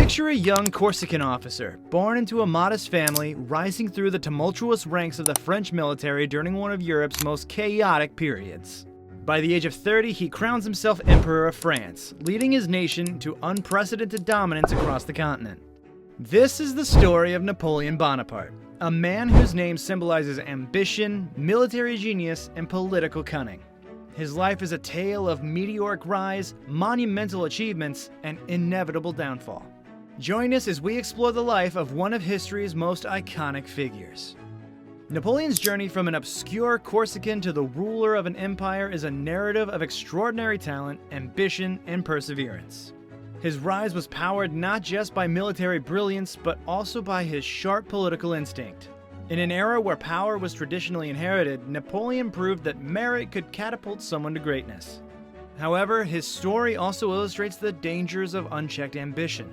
Picture a young Corsican officer, born into a modest family, rising through the tumultuous ranks of the French military during one of Europe's most chaotic periods. By the age of 30, he crowns himself Emperor of France, leading his nation to unprecedented dominance across the continent. This is the story of Napoleon Bonaparte, a man whose name symbolizes ambition, military genius, and political cunning. His life is a tale of meteoric rise, monumental achievements, and inevitable downfall. Join us as we explore the life of one of history's most iconic figures. Napoleon's journey from an obscure Corsican to the ruler of an empire is a narrative of extraordinary talent, ambition, and perseverance. His rise was powered not just by military brilliance, but also by his sharp political instinct. In an era where power was traditionally inherited, Napoleon proved that merit could catapult someone to greatness. However, his story also illustrates the dangers of unchecked ambition.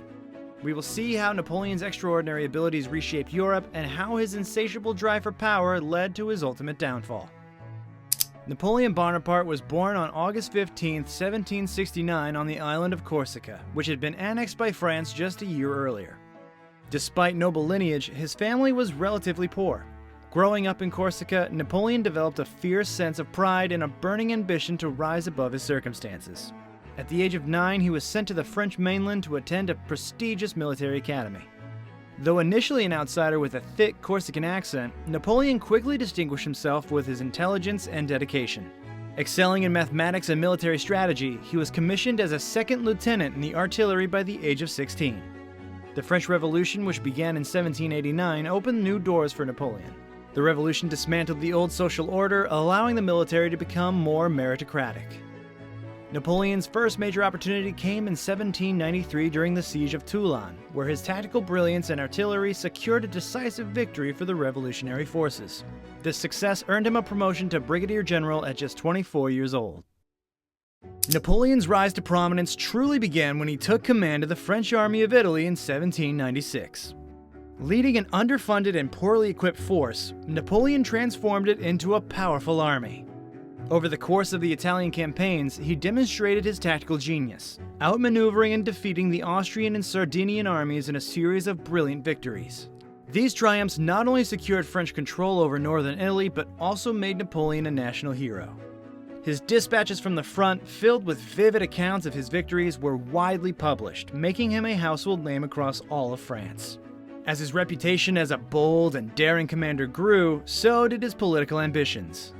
We will see how Napoleon's extraordinary abilities reshaped Europe and how his insatiable drive for power led to his ultimate downfall. Napoleon Bonaparte was born on August 15, 1769 on the island of Corsica, which had been annexed by France just a year earlier. Despite noble lineage, his family was relatively poor. Growing up in Corsica, Napoleon developed a fierce sense of pride and a burning ambition to rise above his circumstances. At the age of 9, he was sent to the French mainland to attend a prestigious military academy. Though initially an outsider with a thick Corsican accent, Napoleon quickly distinguished himself with his intelligence and dedication. Excelling in mathematics and military strategy, he was commissioned as a second lieutenant in the artillery by the age of 16. The French Revolution, which began in 1789, opened new doors for Napoleon. The revolution dismantled the old social order, allowing the military to become more meritocratic. Napoleon's first major opportunity came in 1793 during the siege of Toulon, where his tactical brilliance and artillery secured a decisive victory for the revolutionary forces. This success earned him a promotion to brigadier general at just 24 years old. Napoleon's rise to prominence truly began when he took command of the French army of Italy in 1796. Leading an underfunded and poorly equipped force, Napoleon transformed it into a powerful army. Over the course of the Italian campaigns, he demonstrated his tactical genius, outmaneuvering and defeating the Austrian and Sardinian armies in a series of brilliant victories. These triumphs not only secured French control over northern Italy, but also made Napoleon a national hero. His dispatches from the front, filled with vivid accounts of his victories, were widely published, making him a household name across all of France. As his reputation as a bold and daring commander grew, so did his political ambitions.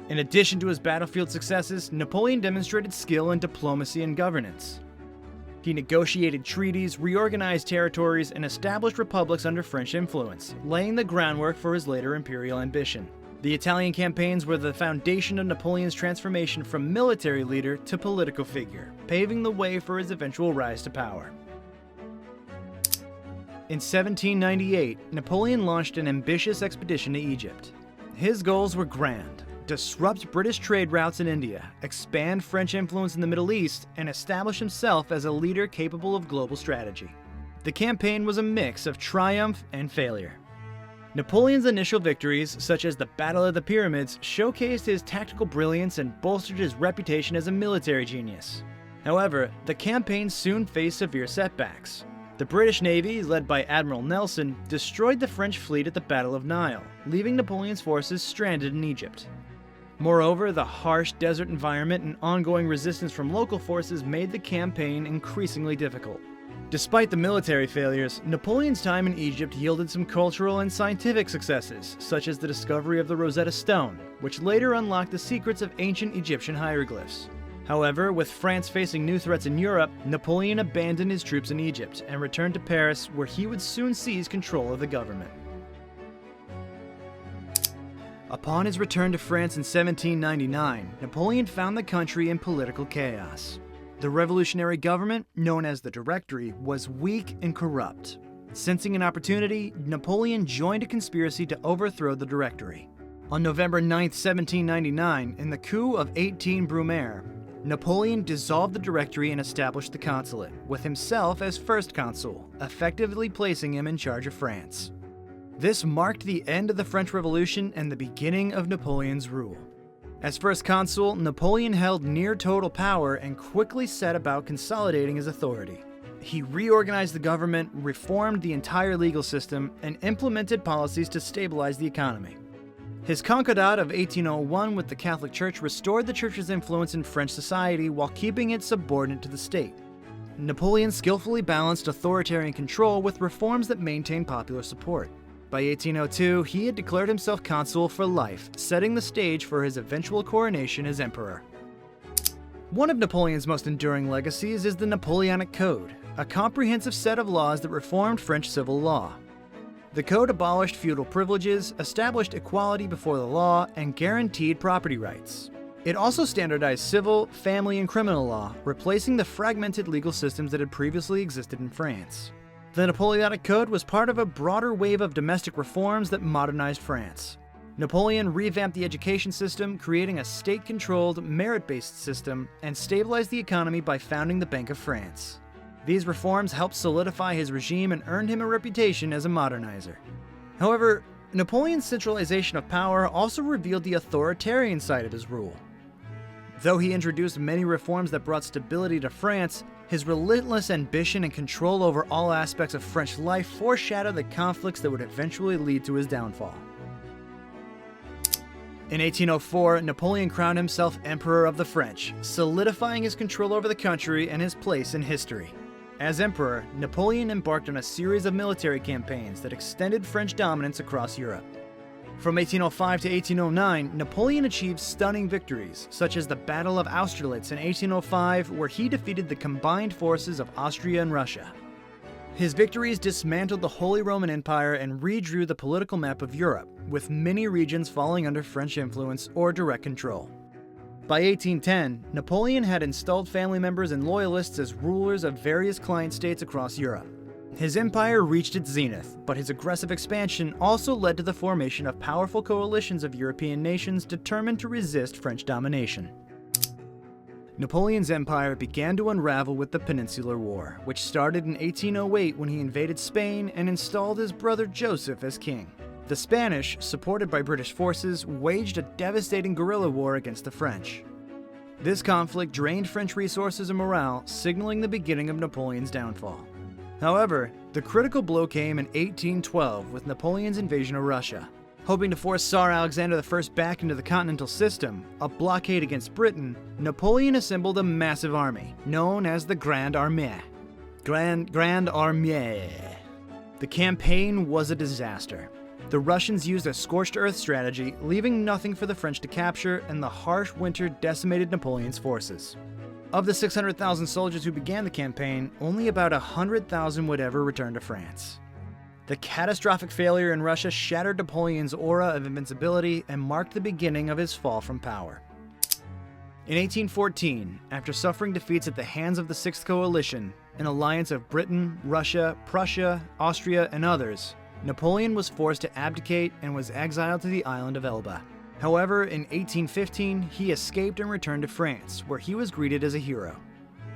In addition to his battlefield successes, Napoleon demonstrated skill in diplomacy and governance. He negotiated treaties, reorganized territories, and established republics under French influence, laying the groundwork for his later imperial ambition. The Italian campaigns were the foundation of Napoleon's transformation from military leader to political figure, paving the way for his eventual rise to power. In 1798, Napoleon launched an ambitious expedition to Egypt. His goals were grand: disrupt British trade routes in India, expand French influence in the Middle East, and establish himself as a leader capable of global strategy. The campaign was a mix of triumph and failure. Napoleon's initial victories, such as the Battle of the Pyramids, showcased his tactical brilliance and bolstered his reputation as a military genius. However, the campaign soon faced severe setbacks. The British Navy, led by Admiral Nelson, destroyed the French fleet at the Battle of Nile, leaving Napoleon's forces stranded in Egypt. Moreover, the harsh desert environment and ongoing resistance from local forces made the campaign increasingly difficult. Despite the military failures, Napoleon's time in Egypt yielded some cultural and scientific successes, such as the discovery of the Rosetta Stone, which later unlocked the secrets of ancient Egyptian hieroglyphs. However, with France facing new threats in Europe, Napoleon abandoned his troops in Egypt and returned to Paris, where he would soon seize control of the government. Upon his return to France in 1799, Napoleon found the country in political chaos. The revolutionary government, known as the Directory, was weak and corrupt. Sensing an opportunity, Napoleon joined a conspiracy to overthrow the Directory. On November 9, 1799, in the coup of 18 Brumaire, Napoleon dissolved the Directory and established the consulate, with himself as first consul, effectively placing him in charge of France. This marked the end of the French Revolution and the beginning of Napoleon's rule. As first consul, Napoleon held near total power and quickly set about consolidating his authority. He reorganized the government, reformed the entire legal system, and implemented policies to stabilize the economy. His Concordat of 1801 with the Catholic Church restored the Church's influence in French society while keeping it subordinate to the state. Napoleon skillfully balanced authoritarian control with reforms that maintained popular support. By 1802, he had declared himself consul for life, setting the stage for his eventual coronation as emperor. One of Napoleon's most enduring legacies is the Napoleonic Code, a comprehensive set of laws that reformed French civil law. The code abolished feudal privileges, established equality before the law, and guaranteed property rights. It also standardized civil, family, and criminal law, replacing the fragmented legal systems that had previously existed in France. The Napoleonic Code was part of a broader wave of domestic reforms that modernized France. Napoleon revamped the education system, creating a state-controlled, merit-based system, and stabilized the economy by founding the Bank of France. These reforms helped solidify his regime and earned him a reputation as a modernizer. However, Napoleon's centralization of power also revealed the authoritarian side of his rule. Though he introduced many reforms that brought stability to France, his relentless ambition and control over all aspects of French life foreshadowed the conflicts that would eventually lead to his downfall. In 1804, Napoleon crowned himself Emperor of the French, solidifying his control over the country and his place in history. As emperor, Napoleon embarked on a series of military campaigns that extended French dominance across Europe. From 1805 to 1809, Napoleon achieved stunning victories, such as the Battle of Austerlitz in 1805, where he defeated the combined forces of Austria and Russia. His victories dismantled the Holy Roman Empire and redrew the political map of Europe, with many regions falling under French influence or direct control. By 1810, Napoleon had installed family members and loyalists as rulers of various client states across Europe. His empire reached its zenith, but his aggressive expansion also led to the formation of powerful coalitions of European nations determined to resist French domination. Napoleon's empire began to unravel with the Peninsular War, which started in 1808 when he invaded Spain and installed his brother Joseph as king. The Spanish, supported by British forces, waged a devastating guerrilla war against the French. This conflict drained French resources and morale, signaling the beginning of Napoleon's downfall. However, the critical blow came in 1812 with Napoleon's invasion of Russia. Hoping to force Tsar Alexander I back into the continental system, a blockade against Britain, Napoleon assembled a massive army, known as the Grande Armée. Grande Armée. The campaign was a disaster. The Russians used a scorched earth strategy, leaving nothing for the French to capture, and the harsh winter decimated Napoleon's forces. Of the 600,000 soldiers who began the campaign, only about 100,000 would ever return to France. The catastrophic failure in Russia shattered Napoleon's aura of invincibility and marked the beginning of his fall from power. In 1814, after suffering defeats at the hands of the Sixth Coalition, an alliance of Britain, Russia, Prussia, Austria, and others, Napoleon was forced to abdicate and was exiled to the island of Elba. However, in 1815, he escaped and returned to France, where he was greeted as a hero.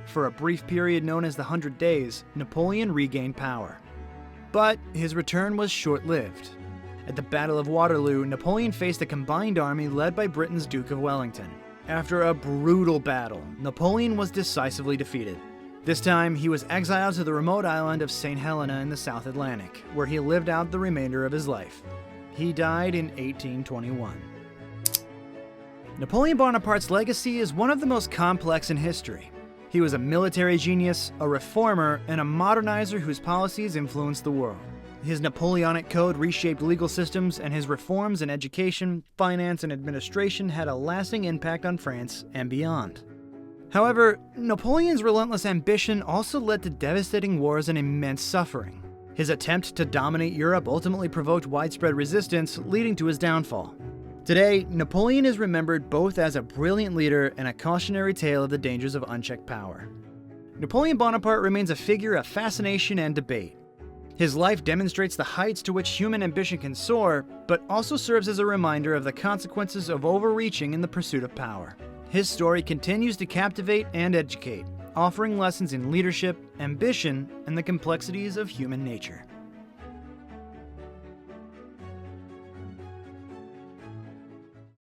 For a brief period known as the 100 Days, Napoleon regained power. But his return was short-lived. At the Battle of Waterloo, Napoleon faced a combined army led by Britain's Duke of Wellington. After a brutal battle, Napoleon was decisively defeated. This time, he was exiled to the remote island of St. Helena in the South Atlantic, where he lived out the remainder of his life. He died in 1821. Napoleon Bonaparte's legacy is one of the most complex in history. He was a military genius, a reformer, and a modernizer whose policies influenced the world. His Napoleonic Code reshaped legal systems, and his reforms in education, finance, and administration had a lasting impact on France and beyond. However, Napoleon's relentless ambition also led to devastating wars and immense suffering. His attempt to dominate Europe ultimately provoked widespread resistance, leading to his downfall. Today, Napoleon is remembered both as a brilliant leader and a cautionary tale of the dangers of unchecked power. Napoleon Bonaparte remains a figure of fascination and debate. His life demonstrates the heights to which human ambition can soar, but also serves as a reminder of the consequences of overreaching in the pursuit of power. His story continues to captivate and educate, offering lessons in leadership, ambition, and the complexities of human nature.